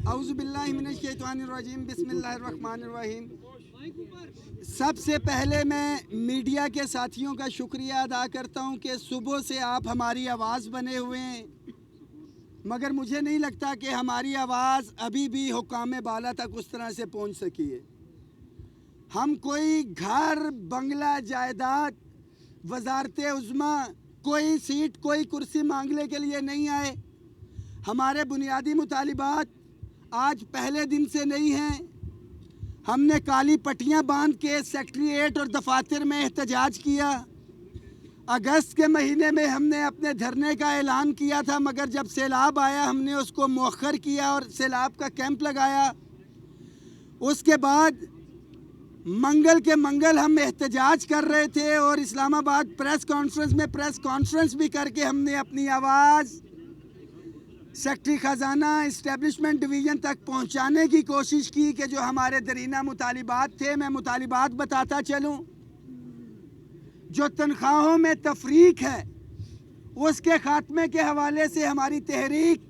اعوذ باللہ من الشیطان الرجیم بسم اللہ الرحمن الرحیم۔ سب سے پہلے میں میڈیا کے ساتھیوں کا شکریہ ادا کرتا ہوں کہ صبح سے آپ ہماری آواز بنے ہوئے ہیں، مگر مجھے نہیں لگتا کہ ہماری آواز ابھی بھی حکام بالا تک اس طرح سے پہنچ سکی ہے۔ ہم کوئی گھر، بنگلہ، جائیداد، وزارت عظمیٰ، کوئی سیٹ، کوئی کرسی مانگنے کے لیے نہیں آئے۔ ہمارے بنیادی مطالبات آج پہلے دن سے نہیں ہیں۔ ہم نے کالی پٹیاں باندھ کے سیکٹریٹ اور دفاتر میں احتجاج کیا۔ اگست کے مہینے میں ہم نے اپنے دھرنے کا اعلان کیا تھا، مگر جب سیلاب آیا ہم نے اس کو مؤخر کیا اور سیلاب کا کیمپ لگایا۔ اس کے بعد منگل کے منگل ہم احتجاج کر رہے تھے اور اسلام آباد پریس کانفرنس میں پریس کانفرنس بھی کر کے ہم نے اپنی آواز سیکٹری خزانہ اسٹیبلشمنٹ ڈویژن تک پہنچانے کی کوشش کی کہ جو ہمارے درینہ مطالبات تھے۔ میں مطالبات بتاتا چلوں۔ جو تنخواہوں میں تفریق ہے اس کے خاتمے کے حوالے سے ہماری تحریک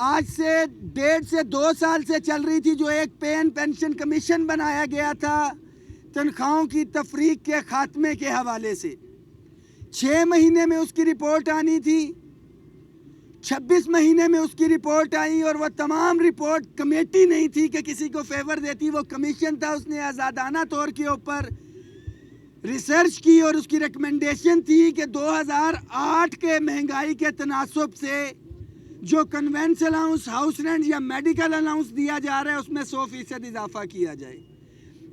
آج سے 1.5 سے 2 سال سے چل رہی تھی۔ جو ایک پے اینڈ پینشن کمیشن بنایا گیا تھا تنخواہوں کی تفریق کے خاتمے کے حوالے سے، 6 مہینے میں اس کی رپورٹ آنی تھی، 26 مہینے میں اس کی رپورٹ آئی اور وہ تمام رپورٹ کمیٹی نہیں تھی کہ کسی کو فیور دیتی، وہ کمیشن تھا۔ اس نے آزادانہ طور کے اوپر ریسرچ کی اور اس کی ریکمنڈیشن تھی کہ 2008 کے مہنگائی کے تناسب سے جو کنوینس الاؤنس، ہاؤس رینٹ یا میڈیکل الاؤنس دیا جا رہا ہے اس میں 100% اضافہ کیا جائے۔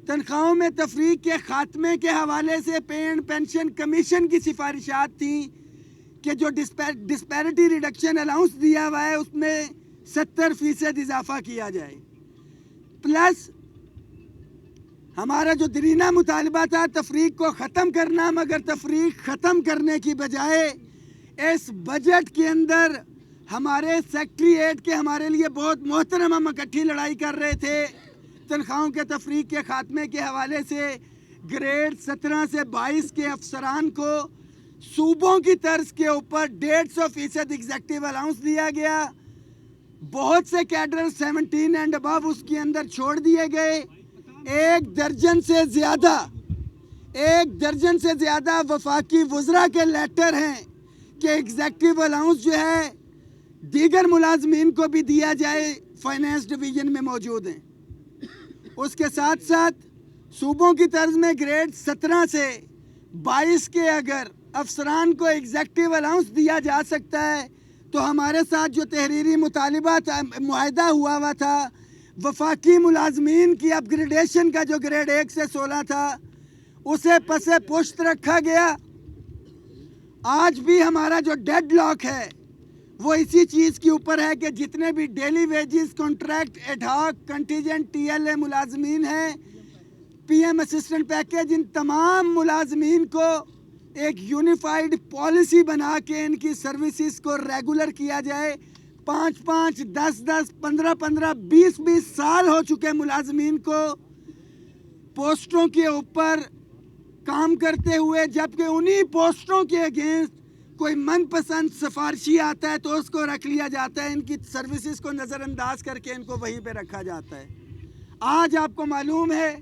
تنخواہوں میں تفریق کے خاتمے کے حوالے سے پے اینڈ پینشن کمیشن کی سفارشات تھیں کہ جو ڈسپیرٹی ریڈکشن الاؤنس دیا ہوا ہے اس میں 70% اضافہ کیا جائے۔ پلس ہمارا جو درینہ مطالبہ تھا تفریق کو ختم کرنا، مگر تفریق ختم کرنے کی بجائے اس بجٹ کے اندر ہمارے سیکٹریٹ کے ہمارے لیے بہت محترم، ہم اکٹھی لڑائی کر رہے تھے تنخواہوں کے تفریق کے خاتمے کے حوالے سے۔ گریڈ 17 سے 22 کے افسران کو صوبوں کی طرز کے اوپر 150% ایگزیکٹو الاؤنس دیا گیا۔ بہت سے کیڈر 17 اینڈ ابو اس کے اندر چھوڑ دیے گئے۔ 1 درجن سے زیادہ وفاقی وزراء کے لیٹر ہیں کہ ایگزیکٹو الاؤنس جو ہے دیگر ملازمین کو بھی دیا جائے، فائنانس ڈویژن میں موجود ہیں۔ اس کے ساتھ ساتھ صوبوں کی طرز میں گریڈ 17 سے 22 کے اگر افسران کو ایگزیکٹو الاؤنس دیا جا سکتا ہے تو ہمارے ساتھ جو تحریری مطالبہ معاہدہ ہوا تھا وفاقی ملازمین کی اپ گریڈیشن کا جو گریڈ 1 سے 16 تھا اسے پسے پشت رکھا گیا۔ آج بھی ہمارا جو ڈیڈ لاک ہے وہ اسی چیز کے اوپر ہے کہ جتنے بھی daily wages, contract, ad hoc, contingent, T L A ملازمین ہیں، پی ایم اسسٹنٹ پیکیج، ان تمام ملازمین کو ایک یونیفائیڈ پالیسی بنا کے ان کی سروسز کو ریگولر کیا جائے۔ 5-5، 10-10، 15-15، 20-20 سال ہو چکے ملازمین کو پوسٹوں کے اوپر کام کرتے ہوئے، جبکہ انہی پوسٹوں کے اگینسٹ کوئی من پسند سفارشی آتا ہے تو اس کو رکھ لیا جاتا ہے، ان کی سروسز کو نظر انداز کر کے ان کو وہیں پہ رکھا جاتا ہے۔ آج آپ کو معلوم ہے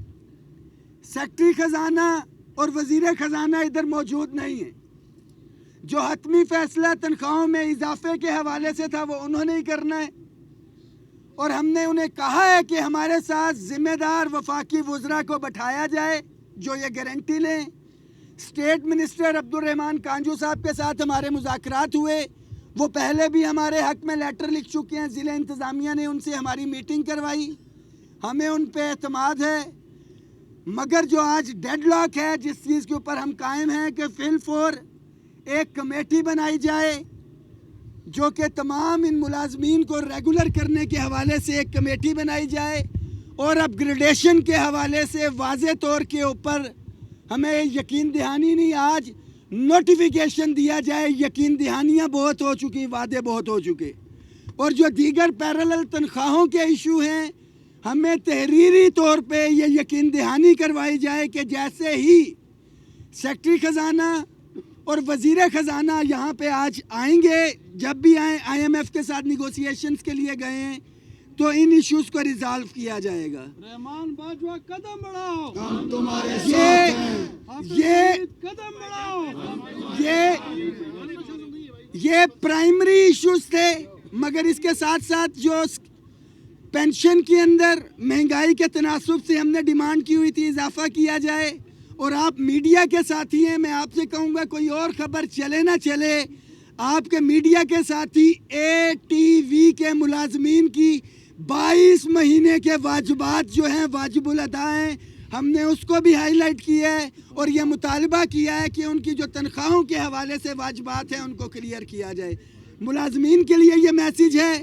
سیکٹری خزانہ اور وزیر خزانہ ادھر موجود نہیں ہیں۔ جو حتمی فیصلہ تنخواہوں میں اضافے کے حوالے سے تھا وہ انہوں نے ہی کرنا ہے، اور ہم نے انہیں کہا ہے کہ ہمارے ساتھ ذمہ دار وفاقی وزراء کو بٹھایا جائے جو یہ گارنٹی لیں۔ اسٹیٹ منسٹر عبدالرحمان کانجو صاحب کے ساتھ ہمارے مذاکرات ہوئے، وہ پہلے بھی ہمارے حق میں لیٹر لکھ چکے ہیں، ضلع انتظامیہ نے ان سے ہماری میٹنگ کروائی، ہمیں ان پہ اعتماد ہے۔ مگر جو آج ڈیڈ لاک ہے، جس چیز کے اوپر ہم قائم ہیں کہ فی الفور ایک کمیٹی بنائی جائے جو کہ تمام ان ملازمین کو ریگولر کرنے کے حوالے سے ایک کمیٹی بنائی جائے، اور اپ گریڈیشن کے حوالے سے واضح طور کے اوپر ہمیں یقین دہانی نہیں، آج نوٹیفیکیشن دیا جائے۔ یقین دہانیاں بہت ہو چکی، وعدے بہت ہو چکے، اور جو دیگر پیرالل تنخواہوں کے ایشو ہیں ہمیں تحریری طور پہ یہ یقین دہانی کروائی جائے کہ جیسے ہی سیکٹری خزانہ اور وزیر خزانہ یہاں پہ آج آئیں گے، جب بھی آئیں، آئی ایم ایف کے ساتھ نیگوسیشنز کے لیے گئے ہیں، तो इन इश्यूज को रिजॉल्व किया जाएगा। रहमान बाजवा कदम बढ़ाओ, हम तुम्हारे साथ हैं। ये कदम बढ़ाओ। ये प्राइमरी इश्यूज थे, मगर इसके साथ साथ जो पेंशन के अंदर महंगाई के तनासुब से हमने डिमांड की हुई थी इजाफा किया जाए। और आप मीडिया के साथी हैं, मैं आपसे कहूँगा कोई और खबर चले ना चले, आपके मीडिया के साथी ATV के मुलाजमीन की 22 महीने के वाजिबात जो हैं वाजिबुल अदा हैं, हमने उसको भी हाईलाइट किया है और ये मुतालबा किया है कि उनकी जो तनख्वाहों के हवाले से वाजिबात हैं उनको क्लियर किया जाए। मुलाजमीन के लिए ये मैसेज है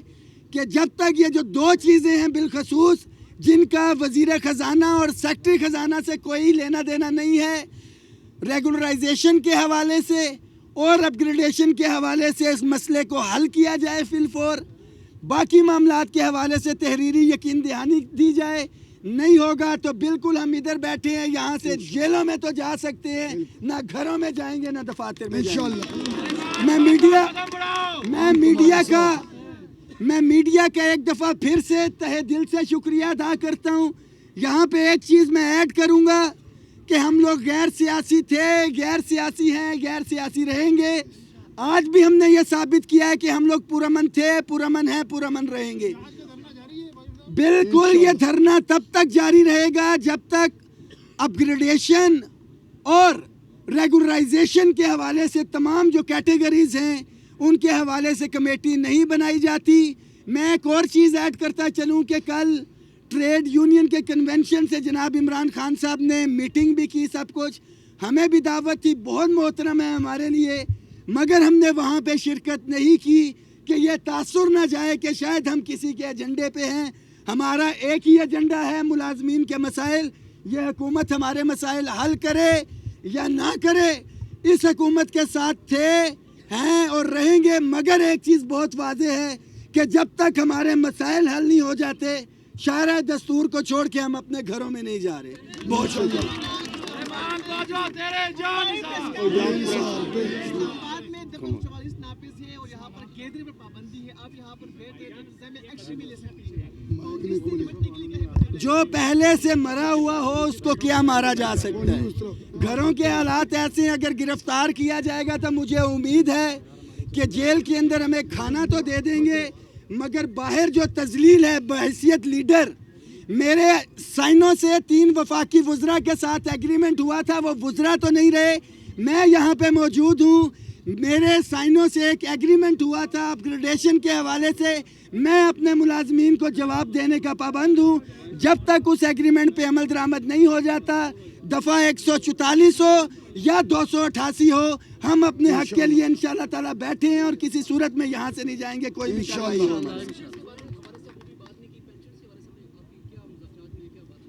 कि जब तक ये जो दो चीज़ें हैं बिलखसूस जिनका वज़ीर ख़जाना और सेक्रेटरी ख़जाना से कोई लेना देना नहीं है, रेगुलराइजेशन के हवाले से और अपग्रेडेशन के हवाले से इस मसले को हल किया जाए फिलफौर। बाकी मामलात के हवाले से तहरीरी यकीन दहानी दी जाए। नहीं होगा तो बिल्कुल हम इधर बैठे हैं, यहाँ से जेलों में तो जा सकते हैं, ना घरों में जाएंगे ना दफातर में जाएंगे। मैं मीडिया का एक दफ़ा फिर से तहे दिल से शुक्रिया अदा करता हूँ। यहाँ पे एक चीज़ मैं ऐड करूँगा कि हम लोग गैर सियासी थे, गैर सियासी हैं, गैर सियासी रहेंगे। आज भी हमने ये साबित किया है कि हम लोग पुरअमन थे, पुरअमन हैं, पुरअमन रहेंगे। बिल्कुल ये धरना तब तक जारी रहेगा जब तक अपग्रेडेशन और रेगुलराइजेशन के हवाले से तमाम जो कैटेगरीज हैं उनके हवाले से कमेटी नहीं बनाई जाती। मैं एक और चीज़ ऐड करता चलूँ कि कल ट्रेड यूनियन के कन्वेंशन से जनाब इमरान खान साहब ने मीटिंग भी की, सब कुछ हमें भी दावत थी, बहुत मोहतरम है हमारे लिए, मगर हमने वहाँ पे शिरकत नहीं की कि ये तासुर ना जाए कि शायद हम किसी के एजेंडे पे हैं। हमारा एक ही एजेंडा है, मुलाजमीन के मसाइल। ये हुकूमत हमारे मसाइल हल करे या ना करे, इस हुकूमत के साथ थे, हैं और रहेंगे। मगर एक चीज़ बहुत वाज़ेह है कि जब तक हमारे मसाइल हल नहीं हो जाते, शायरा दस्तूर को छोड़ के हम अपने घरों में नहीं जा रहे। बहुत शुक्रिया। जो पहले से मरा हुआ हो उसको क्या मारा जा सकता है? घरों के हालात ऐसे हैं, अगर गिरफ्तार किया जाएगा तो मुझे उम्मीद है कि जेल के अंदर हमें खाना तो दे देंगे, मगर बाहर जो तजलील है बहैसियत लीडर, मेरे साइनों से 3 वफाकी वुज़रा के साथ एग्रीमेंट हुआ था, वो वुज़रा तो नहीं रहे, मैं यहाँ पे मौजूद हूँ। मेरे साइनों से एक एग्रीमेंट हुआ था अपग्रेडेशन के हवाले से, मैं अपने मुलाजमीन को जवाब देने का पाबंद हूँ। जब तक उस एग्रीमेंट पे अमल दरामद नहीं हो जाता, दफ़ा 144 हो या 288 हो, हम अपने हक के लिए इंशाअल्लाह ताला बैठे हैं और किसी सूरत में यहाँ से नहीं जाएंगे। कोई भी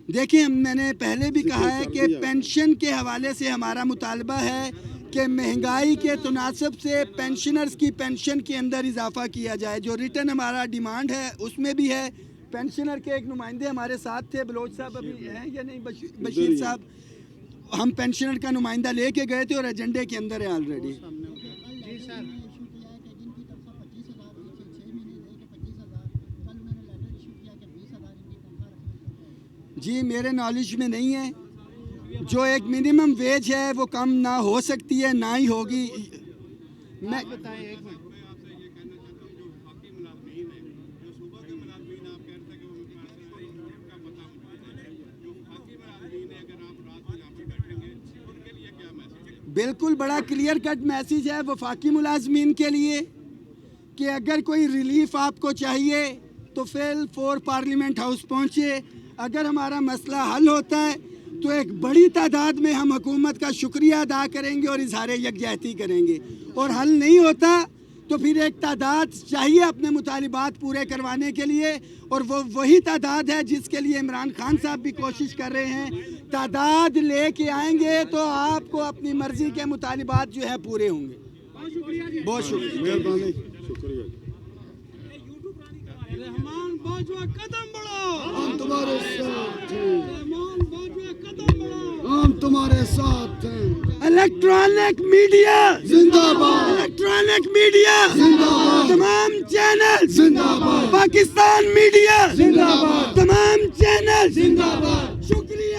देखिए, मैंने पहले भी कहा है कि पेंशन के हवाले से हमारा मुतालबा है कि महंगाई के तनासब से पेंशनर्स की पेंशन के अंदर इजाफा किया जाए। जो रिटर्न हमारा डिमांड है उसमें भी है। पेंशनर के एक नुमाइंदे हमारे साथ थे, बलोच साहब अभी हैं या नहीं, बशीर साहब, हम पेंशनर का नुमाइंदा लेके गए थे और एजेंडे के अंदर है ऑलरेडी। जी मेरे नॉलेज में नहीं है। जो एक मिनिमम वेज है वो कम ना हो सकती है, ना ही होगी। मैं बिल्कुल बड़ा क्लियर कट मैसेज है वफाकी मुलाजमीन के लिए कि अगर कोई रिलीफ आपको चाहिए तो फिल फॉर पार्लियामेंट हाउस पहुँचे। अगर हमारा मसला हल होता है तो एक बड़ी तादाद में हम हुकूमत का शुक्रिया अदा करेंगे और इजहार यकजहती करेंगे, और हल नहीं होता तो फिर एक तादाद चाहिए अपने मुतालिबात पूरे करवाने के लिए, और वो वही तादाद है जिसके लिए इमरान खान साहब भी कोशिश कर रहे हैं। तादाद लेके आएंगे तो आपको अपनी मर्जी के मुतालिबात जो है पूरे होंगे। बहुत शुक्रिया। रहमान बाजवा कदम बढ़ाओ, हम तुम्हारे साथ हैं। रहमान बाजवा कदम बढ़ाओ, हम तुम्हारे साथ हैं। इलेक्ट्रॉनिक मीडिया जिंदाबाद। इलेक्ट्रॉनिक मीडिया जिंदाबाद। तमाम चैनल जिंदाबाद। पाकिस्तान मीडिया जिंदाबाद। तमाम चैनल जिंदाबाद। शुक्रिया